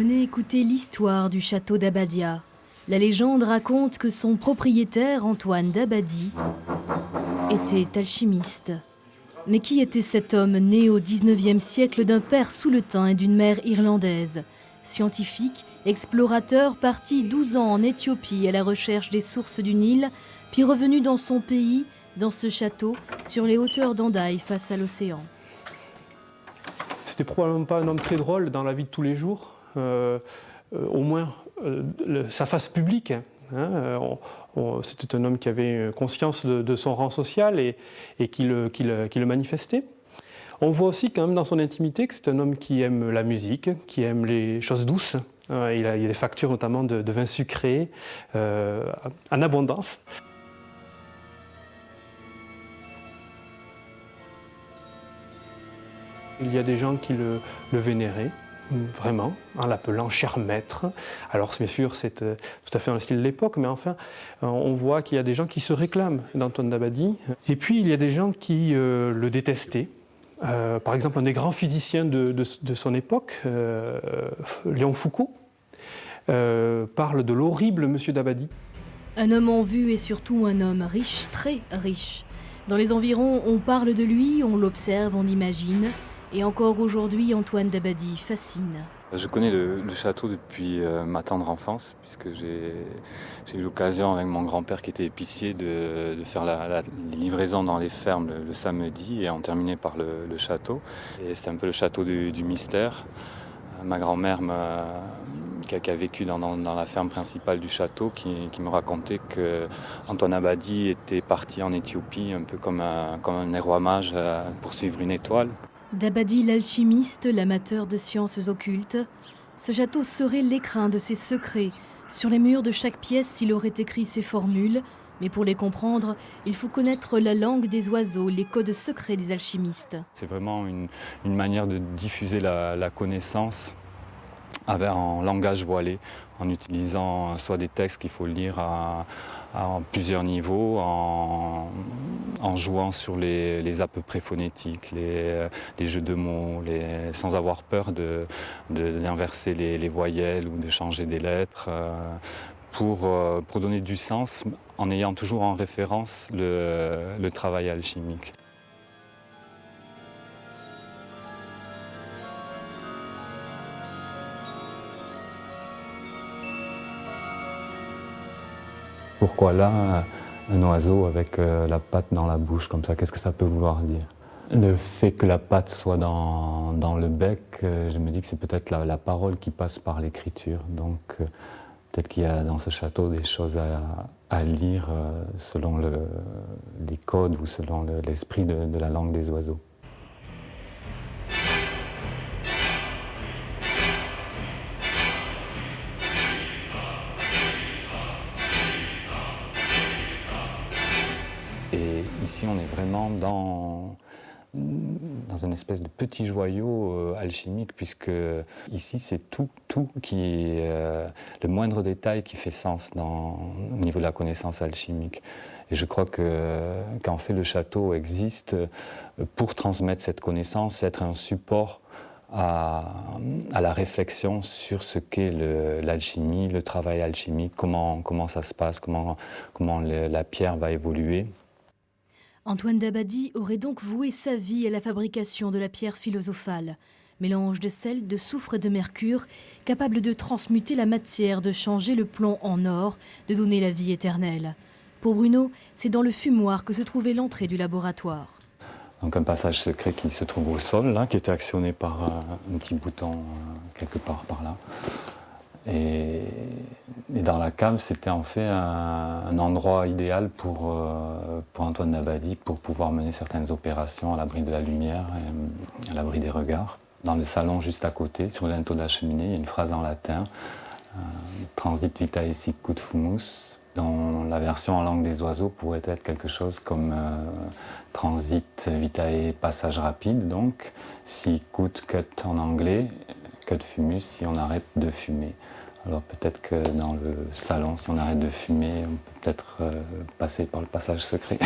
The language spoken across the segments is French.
Venez écouter l'histoire du château d'Abadia. La légende raconte que son propriétaire, Antoine d'Abadie, était alchimiste. Mais qui était cet homme né au XIXe siècle d'un père souletin et d'une mère irlandaise? Scientifique, explorateur, parti 12 ans en Éthiopie à la recherche des sources du Nil, puis revenu dans son pays, dans ce château, sur les hauteurs d'Andaï face à l'océan. C'était probablement pas un homme très drôle dans la vie de tous les jours, au moins sa face publique. C'était un homme qui avait conscience de son rang social et qui le manifestait. On voit aussi quand même dans son intimité que c'est un homme qui aime la musique, qui aime les choses douces. Il y a des factures notamment de vin sucré en abondance. Il y a des gens qui le vénéraient, vraiment, en l'appelant cher maître. Alors bien sûr, c'est tout à fait dans le style de l'époque, mais enfin, on voit qu'il y a des gens qui se réclament d'Antoine d'Abadie. Et puis, il y a des gens qui le détestaient. Par exemple, un des grands physiciens de son époque, Léon Foucault, parle de l'horrible Monsieur d'Abadie. Un homme en vue et surtout un homme riche, très riche. Dans les environs, on parle de lui, on l'observe, on l'imagine. Et encore aujourd'hui, Antoine d'Abadie fascine. Je connais le château depuis ma tendre enfance, puisque j'ai eu l'occasion avec mon grand-père qui était épicier de faire les livraisons dans les fermes le samedi et en terminer par le château. Et c'était un peu le château du mystère. Ma grand-mère qui a vécu dans la ferme principale du château, qui me racontait qu'Antoine d'Abadie était parti en Éthiopie un peu comme un roi mage pour suivre une étoile. D'Abadie l'alchimiste, l'amateur de sciences occultes, ce château serait l'écrin de ses secrets. Sur les murs de chaque pièce, il aurait écrit ses formules, mais pour les comprendre, il faut connaître la langue des oiseaux, les codes secrets des alchimistes. C'est vraiment une manière de diffuser la connaissance en langage voilé, en utilisant soit des textes qu'il faut lire à plusieurs niveaux, en jouant sur les à peu près phonétiques, les jeux de mots, sans avoir peur d'inverser les voyelles ou de changer des lettres, pour donner du sens en ayant toujours en référence le travail alchimique. Pourquoi là, un oiseau avec la patte dans la bouche comme ça, qu'est-ce que ça peut vouloir dire? Le fait que la patte soit dans le bec, je me dis que c'est peut-être la parole qui passe par l'écriture. Donc peut-être qu'il y a dans ce château des choses à lire selon les codes ou selon l'esprit de la langue des oiseaux. Et ici, on est vraiment dans une espèce de petit joyau alchimique, puisque ici, c'est tout qui est le moindre détail qui fait sens au niveau de la connaissance alchimique. Et je crois qu'en fait, le château existe pour transmettre cette connaissance, être un support à la réflexion sur ce qu'est l'alchimie, le travail alchimique, comment ça se passe, comment la pierre va évoluer. Antoine d'Abadie aurait donc voué sa vie à la fabrication de la pierre philosophale, mélange de sel, de soufre et de mercure, capable de transmuter la matière, de changer le plomb en or, de donner la vie éternelle. Pour Bruno, c'est dans le fumoir que se trouvait l'entrée du laboratoire. Donc un passage secret qui se trouve au sol, là, qui était actionné par un petit bouton quelque part par là. Et dans la cave, c'était en fait un endroit idéal pour Antoine d'Abadie pour pouvoir mener certaines opérations à l'abri de la lumière, et à l'abri des regards. Dans le salon juste à côté, sur le linteau de la cheminée, il y a une phrase en latin, Transit vitae sicut fumus, dont la version en langue des oiseaux pourrait être quelque chose comme Transit vitae passage rapide, donc sicut cut en anglais, cut fumus si on arrête de fumer. Alors peut-être que dans le salon, si on arrête de fumer, on peut peut-être passer par le passage secret.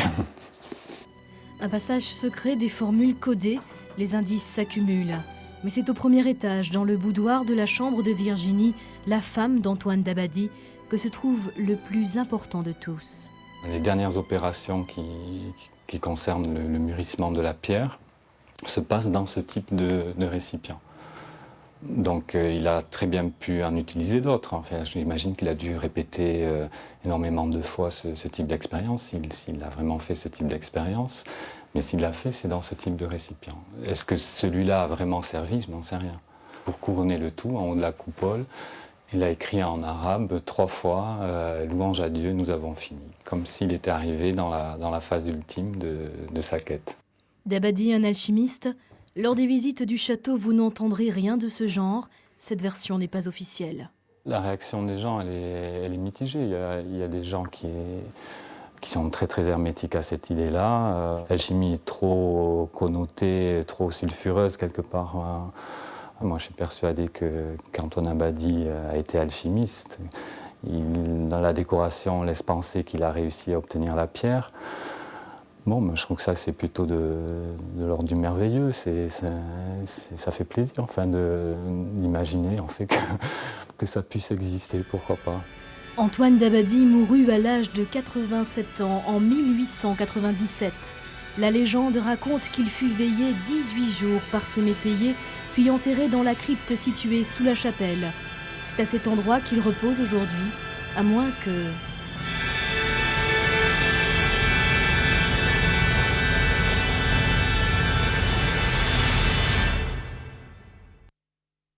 Un passage secret, des formules codées, les indices s'accumulent. Mais c'est au premier étage, dans le boudoir de la chambre de Virginie, la femme d'Antoine Dabadie, que se trouve le plus important de tous. Les dernières opérations qui concernent le mûrissement de la pierre se passent dans ce type de récipient. Donc il a très bien pu en utiliser d'autres. Enfin, j'imagine qu'il a dû répéter énormément de fois ce type d'expérience, s'il a vraiment fait ce type d'expérience. Mais s'il l'a fait, c'est dans ce type de récipient. Est-ce que celui-là a vraiment servi? Je n'en sais rien. Pour couronner le tout, en haut de la coupole, il a écrit en arabe 3 fois « Louange à Dieu, nous avons fini », comme s'il était arrivé dans la phase ultime de sa quête. Dabadie, un alchimiste. Lors des visites du château, vous n'entendrez rien de ce genre. Cette version n'est pas officielle. La réaction des gens, elle est mitigée. Il y a des gens qui sont très très hermétiques à cette idée-là. L'alchimie est trop connotée, trop sulfureuse quelque part. Moi, je suis persuadé qu'Antoine Dabadie a été alchimiste. Dans la décoration, on laisse penser qu'il a réussi à obtenir la pierre. Bon, je trouve que ça, c'est plutôt de l'ordre du merveilleux. Ça fait plaisir, enfin, d'imaginer en fait, que ça puisse exister, pourquoi pas. Antoine Dabadie mourut à l'âge de 87 ans en 1897. La légende raconte qu'il fut veillé 18 jours par ses métayers, puis enterré dans la crypte située sous la chapelle. C'est à cet endroit qu'il repose aujourd'hui, à moins que...